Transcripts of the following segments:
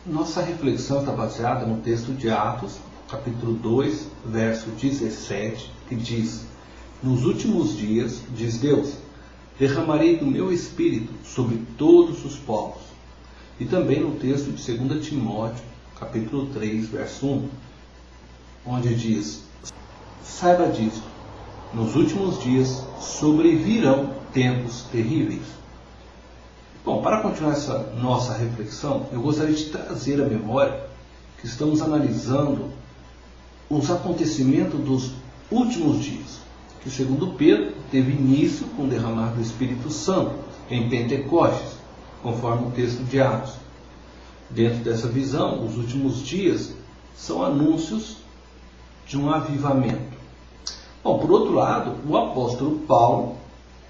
Nossa reflexão está baseada no texto de Atos, capítulo 2, verso 17, que diz: Nos últimos dias, diz Deus, derramarei do meu espírito sobre todos os povos. E também no texto de 2 Timóteo, capítulo 3, verso 1, onde diz: Saiba disso, nos últimos dias sobrevirão tempos terríveis. Bom, para continuar essa nossa reflexão, eu gostaria de trazer à memória que estamos analisando os acontecimentos dos últimos dias, que segundo Pedro teve início com o derramar do Espírito Santo em Pentecostes, conforme o texto de Atos. Dentro dessa visão, os últimos dias são anúncios de um avivamento. Bom, por outro lado, o apóstolo Paulo,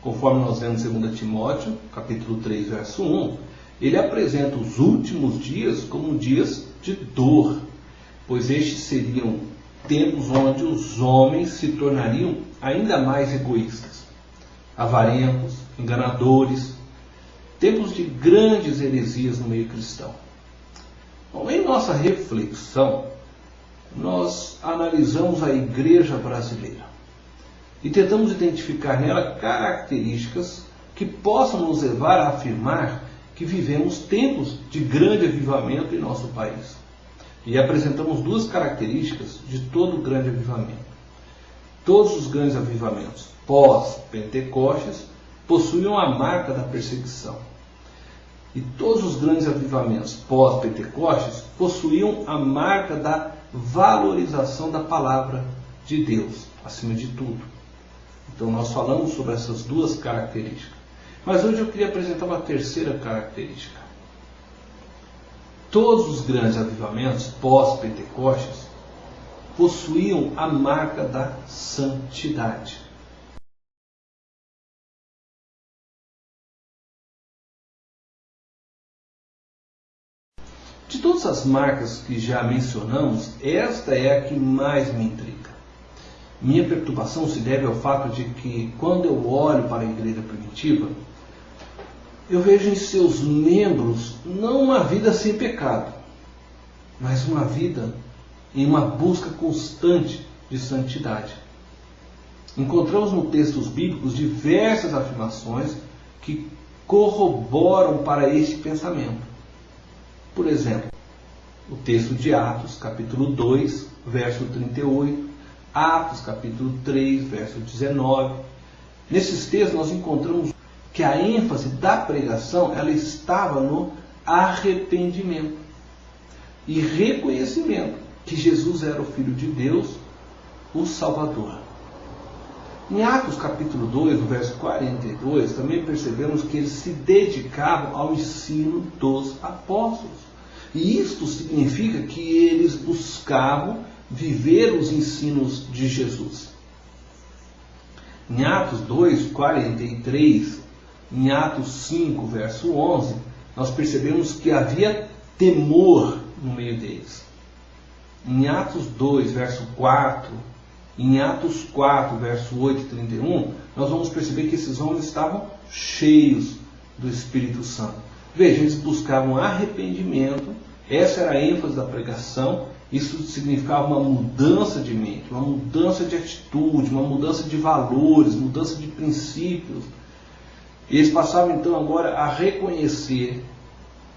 conforme nós vemos em 2 Timóteo, capítulo 3, verso 1, ele apresenta os últimos dias como dias de dor, pois estes seriam tempos onde os homens se tornariam ainda mais egoístas, avarentos, enganadores, tempos de grandes heresias no meio cristão. Bom, em nossa reflexão, nós analisamos a igreja brasileira e tentamos identificar nela características que possam nos levar a afirmar que vivemos tempos de grande avivamento em nosso país. E apresentamos duas características de todo o grande avivamento. Todos os grandes avivamentos pós-Pentecostes possuíam a marca da perseguição. E todos os grandes avivamentos pós-Pentecostes possuíam a marca da valorização da palavra de Deus, acima de tudo. Então nós falamos sobre essas duas características. Mas hoje eu queria apresentar uma terceira característica. Todos os grandes avivamentos pós-Pentecostes possuíam a marca da santidade. De todas as marcas que já mencionamos, esta é a que mais me intriga. Minha perturbação se deve ao fato de que, quando eu olho para a igreja primitiva, eu vejo em seus membros não uma vida sem pecado, mas uma vida em uma busca constante de santidade. Encontramos no textos bíblicos diversas afirmações que corroboram para este pensamento. Por exemplo, o texto de Atos, capítulo 2, verso 38, Atos, capítulo 3, verso 19. Nesses textos nós encontramos que a ênfase da pregação ela estava no arrependimento e reconhecimento que Jesus era o Filho de Deus, o Salvador. Em Atos capítulo 2, no verso 42, também percebemos que eles se dedicavam ao ensino dos apóstolos. E isto significa que eles buscavam viver os ensinos de Jesus. Em Atos 2, 43, em Atos 5, verso 11, nós percebemos que havia temor no meio deles. Em Atos 2, verso 4, em Atos 4, verso 8 e 31, nós vamos perceber que esses homens estavam cheios do Espírito Santo. Veja, eles buscavam arrependimento, essa era a ênfase da pregação, isso significava uma mudança de mente, uma mudança de atitude, uma mudança de valores, mudança de princípios. E eles passavam então agora a reconhecer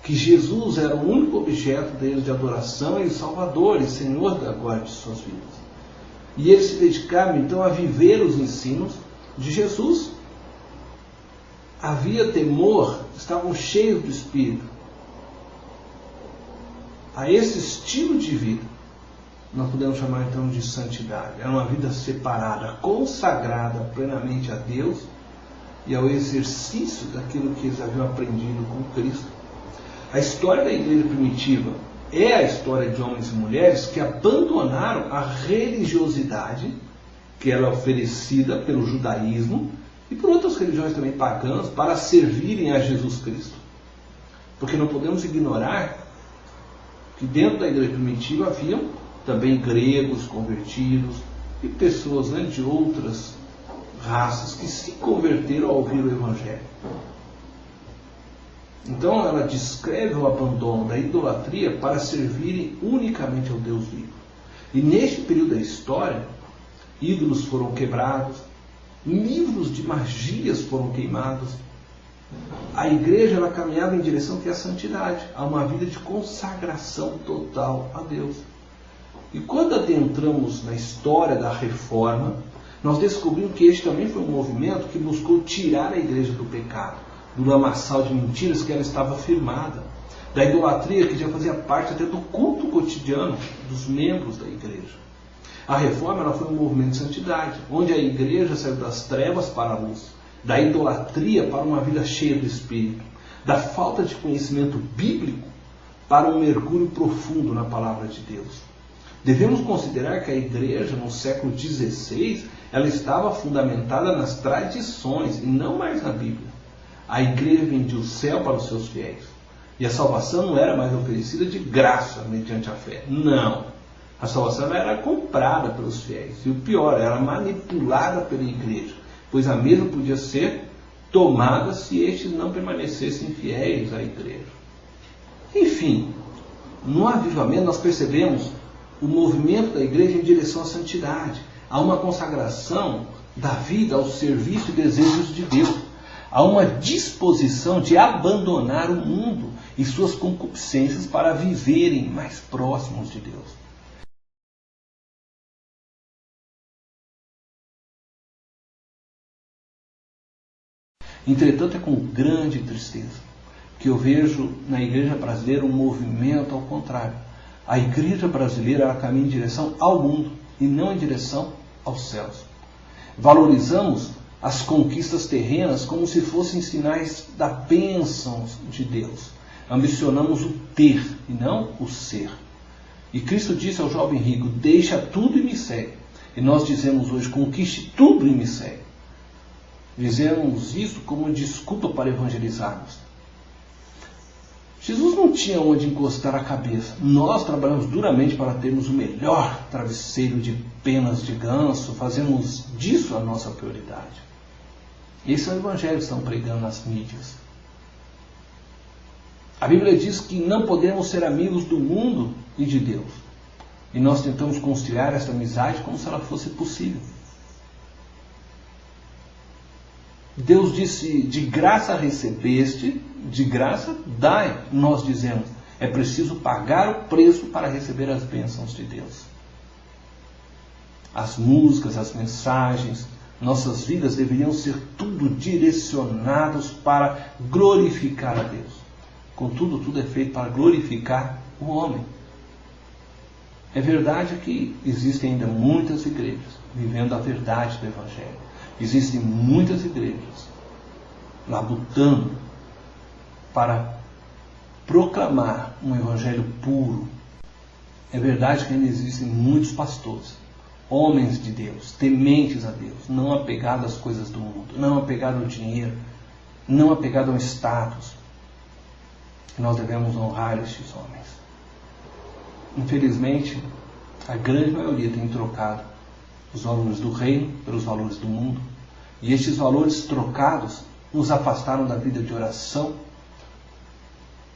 que Jesus era o único objeto deles de adoração e Salvador e Senhor da glória de suas vidas. E eles se dedicavam então a viver os ensinos de Jesus. Havia temor, estavam cheios do Espírito. A esse estilo de vida, nós podemos chamar então de santidade. Era uma vida separada, consagrada plenamente a Deus e ao exercício daquilo que eles haviam aprendido com Cristo. A história da igreja primitiva é a história de homens e mulheres que abandonaram a religiosidade que era oferecida pelo judaísmo e por outras religiões também pagãs para servirem a Jesus Cristo. Porque não podemos ignorar que dentro da igreja primitiva haviam também gregos convertidos e pessoas de outras raças que se converteram ao ouvir o Evangelho. Então ela descreve o abandono da idolatria para servirem unicamente ao Deus vivo. E neste período da história, ídolos foram quebrados, livros de magias foram queimados. A igreja ela caminhava em direção à santidade, a uma vida de consagração total a Deus. E quando adentramos na história da reforma, nós descobrimos que este também foi um movimento que buscou tirar a igreja do pecado, do lamaçal de mentiras que ela estava firmada, da idolatria que já fazia parte até do culto cotidiano dos membros da igreja. A reforma ela foi um movimento de santidade, onde a igreja saiu das trevas para a luz, da idolatria para uma vida cheia do Espírito, da falta de conhecimento bíblico para um mergulho profundo na palavra de Deus. Devemos considerar que a igreja no século XVI ela estava fundamentada nas tradições e não mais na Bíblia. A igreja vendia o céu para os seus fiéis. E a salvação não era mais oferecida de graça mediante a fé. Não. A salvação era comprada pelos fiéis. E o pior, era manipulada pela igreja, pois a mesma podia ser tomada se estes não permanecessem fiéis à igreja. Enfim, no avivamento nós percebemos o movimento da igreja em direção à santidade. Há uma consagração da vida ao serviço e desejos de Deus. Há uma disposição de abandonar o mundo e suas concupiscências para viverem mais próximos de Deus. Entretanto, é com grande tristeza que eu vejo na igreja brasileira um movimento ao contrário. A igreja brasileira ela caminha em direção ao mundo e não em direção aos céus. Valorizamos as conquistas terrenas como se fossem sinais da bênção de Deus. Ambicionamos o ter e não o ser. E Cristo disse ao jovem rico: deixa tudo e me segue. E nós dizemos hoje: conquiste tudo e me segue. Dizemos isso como desculpa para evangelizarmos. Jesus não tinha onde encostar a cabeça. Nós trabalhamos duramente para termos o melhor travesseiro de penas de ganso, fazemos disso a nossa prioridade. Esse é o evangelho que estão pregando nas mídias. A Bíblia diz que não podemos ser amigos do mundo e de Deus. E nós tentamos conciliar essa amizade como se ela fosse possível. Deus disse: de graça recebeste, de graça dai. Nós dizemos: é preciso pagar o preço para receber as bênçãos de Deus. As músicas, as mensagens, nossas vidas deveriam ser tudo direcionados para glorificar a Deus. Contudo, tudo é feito para glorificar o homem. É verdade que existem ainda muitas igrejas vivendo a verdade do Evangelho. Existem muitas igrejas labutando para proclamar um Evangelho puro. É verdade que ainda existem muitos pastores, homens de Deus, tementes a Deus, não apegados às coisas do mundo, não apegados ao dinheiro, não apegados ao status. Nós devemos honrar estes homens. Infelizmente, a grande maioria tem trocado os valores do reino pelos valores do mundo. E estes valores trocados nos afastaram da vida de oração,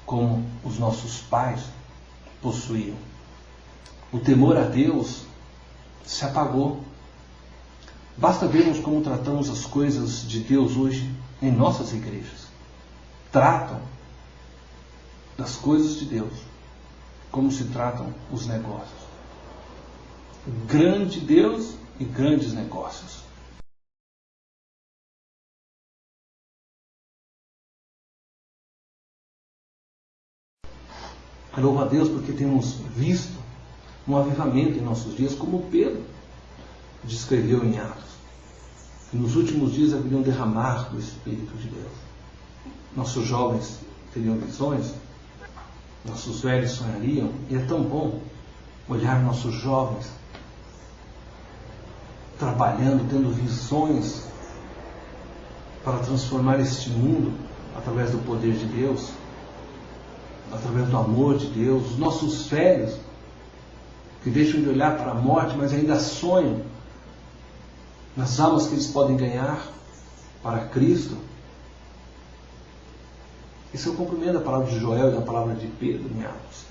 como os nossos pais possuíam. O temor a Deus se apagou. Basta vermos como tratamos as coisas de Deus hoje em nossas igrejas. Tratam das coisas de Deus como se tratam os negócios. Grande Deus e grandes negócios. Louvo a Deus porque temos visto um avivamento em nossos dias, como Pedro descreveu em Atos. E nos últimos dias haveriam derramar do Espírito de Deus. Nossos jovens teriam visões, nossos velhos sonhariam, e é tão bom olhar nossos jovens trabalhando, tendo visões para transformar este mundo através do poder de Deus, através do amor de Deus. Os nossos velhos que deixam de olhar para a morte, mas ainda sonham nas almas que eles podem ganhar para Cristo. Esse é o cumprimento da palavra de Joel e da palavra de Pedro em Atos.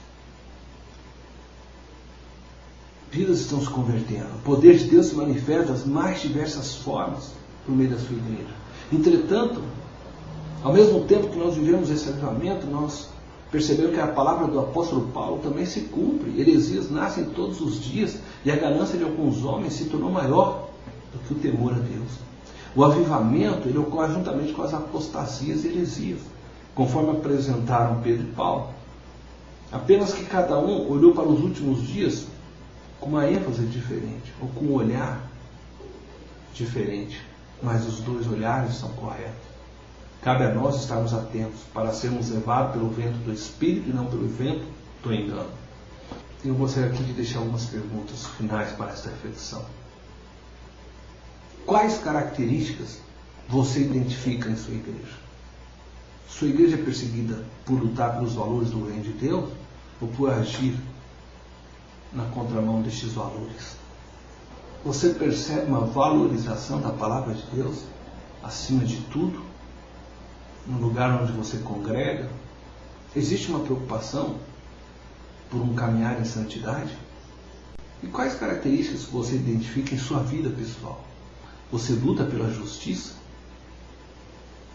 Vidas estão se convertendo. O poder de Deus se manifesta das mais diversas formas por meio da sua igreja. Entretanto, ao mesmo tempo que nós vivemos esse avivamento, nós percebemos que a palavra do apóstolo Paulo também se cumpre. Heresias nascem todos os dias e a ganância de alguns homens se tornou maior do que o temor a Deus. O avivamento ele ocorre juntamente com as apostasias e heresias, conforme apresentaram Pedro e Paulo. Apenas que cada um olhou para os últimos dias com uma ênfase diferente, ou com um olhar diferente, mas os dois olhares são corretos. Cabe a nós estarmos atentos para sermos levados pelo vento do Espírito e não pelo vento do engano. Eu gostaria aqui de deixar algumas perguntas finais para esta reflexão. Quais características você identifica em sua igreja? Sua igreja é perseguida por lutar pelos valores do reino de Deus ou por agir na contramão destes valores? Você percebe uma valorização da palavra de Deus acima de tudo no lugar onde você congrega? Existe uma preocupação por um caminhar em santidade? E quais características você identifica em sua vida pessoal? Você luta pela justiça?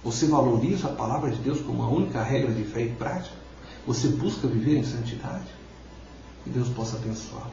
Você valoriza a palavra de Deus como a única regra de fé e prática? Você busca viver em santidade? Que Deus possa abençoá-lo.